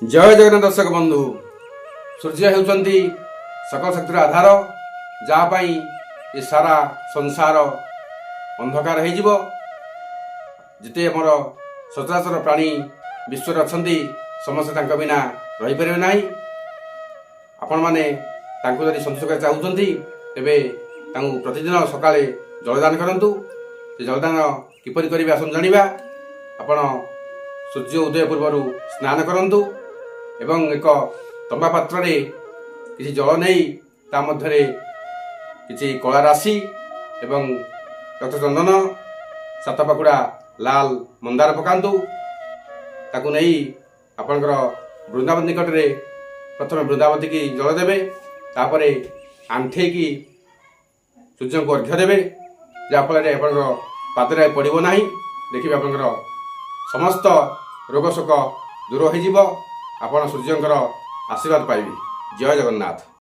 जय जगन्नाथ दर्शक बंधु। सूर्य होउचंती सकल शक्तिर आधार, जहाँपाई ये सारा संसार अंधकार हो जिते आमर सचराचर प्राणी विश्व अच्छी समस्ते तांका बिना रही पारे ना। आपण मैंने जदि संतोष कर चाहते तेरे प्रतिदिन सका जलदान करूँ। से जलदान किपरि करेंगे आसन जाना। आपण सूर्य उदय पूर्व स्नान करूँ एवं एक तंबा पात्र किसी जल नहीं ता मध्य किसी कला राशि एवं रक्तचंदन सात पाकुड़ा लाल मंदार पकातु ताकू नहीं आपणकर वृंदावन निकट में प्रथम वृंदावती की जल देवे तापर आंठे की सूर्य को अर्घ्य देवे जहाँफल आप पादरे पड़ो ना। देखिए आपंकर समस्त रोग शोक दूर हो आप सूर्यंकर आशीर्वाद पाइबे। जय जगन्नाथ।